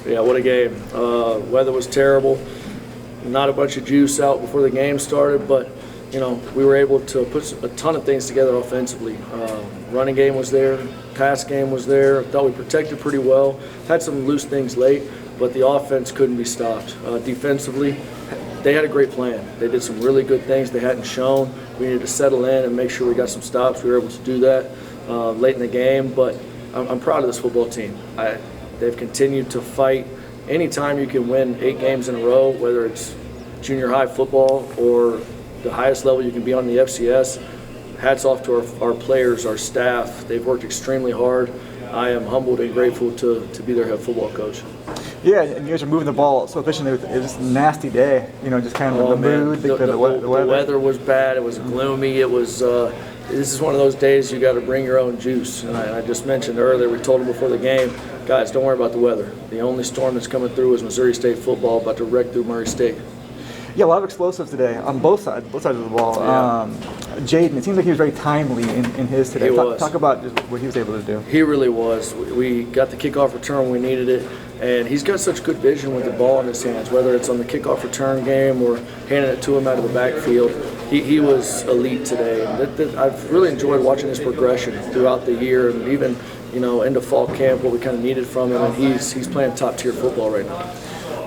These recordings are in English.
Yeah, what a game. Weather was terrible. Not a bunch of juice out before the game started, but we were able to put a ton of things together offensively. Running game was there, pass game was there. Thought we protected pretty well. Had some loose things late, but the offense couldn't be stopped. Defensively, they had a great plan. They did some really good things they hadn't shown. We needed to settle in and make sure we got some stops. We were able to do that late in the game, but I'm proud of this football team. They've continued to fight. Anytime you can win 8 games in a row, whether it's junior high football or the highest level you can be on the FCS, hats off to our players, our staff. They've worked extremely hard. I am humbled and grateful to be their head football coach. Yeah, and you guys are moving the ball so efficiently. It was a nasty day, just kind of the mood, the weather. The weather was bad. It was gloomy. It was. This is one of those days you got to bring your own juice. And I just mentioned earlier, we told them before the game, guys, don't worry about the weather. The only storm that's coming through is Missouri State football about to wreck through Murray State. Yeah, a lot of explosives today on both sides of the ball. Yeah. Jaden, it seems like he was very timely in his today. Talk about just what he was able to do. He really was. We got the kickoff return when we needed it, and he's got such good vision with the ball in his hands, whether it's on the kickoff return game or handing it to him out of the backfield. He was elite today. And I've really enjoyed watching his progression throughout the year and even into fall camp, what we kind of needed from him, and he's playing top-tier football right now.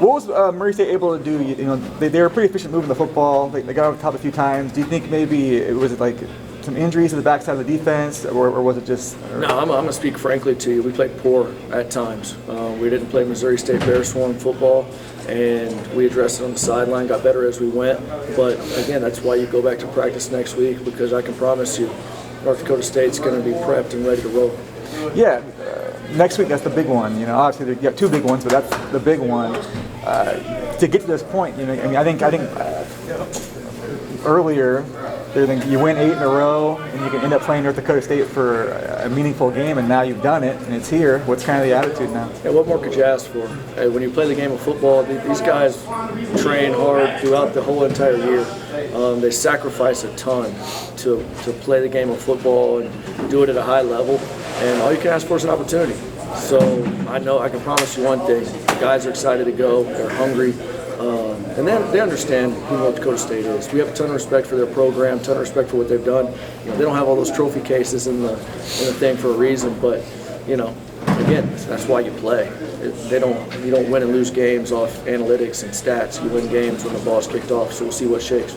What was Murray State able to do? They were pretty efficient moving the football. They got over the top a few times. Do you think maybe it was like some injuries to the backside of the defense, or was it just? No, I'm going to speak frankly to you. We played poor at times. We didn't play Missouri State Bear Swarm football, and we addressed it on the sideline, got better as we went. But again, that's why you go back to practice next week, because I can promise you North Dakota State's going to be prepped and ready to roll. Yeah, next week that's the big one. Obviously you have 2 big ones, but that's the big one. To get to this point, I think earlier you win 8 in a row, and you can end up playing North Dakota State for a meaningful game, and now you've done it, and it's here. What's kind of the attitude now? Yeah, what more could you ask for? When you play the game of football, these guys train hard throughout the whole entire year. They sacrifice a ton to play the game of football and do it at a high level, and all you can ask for is an opportunity. So I can promise you one thing: the guys are excited to go. They're hungry. And they understand who North Dakota State is. We have a ton of respect for their program, a ton of respect for what they've done. They don't have all those trophy cases in the thing for a reason, but again, that's why you play. You don't win and lose games off analytics and stats. You win games when the ball's kicked off. So we'll see what shakes.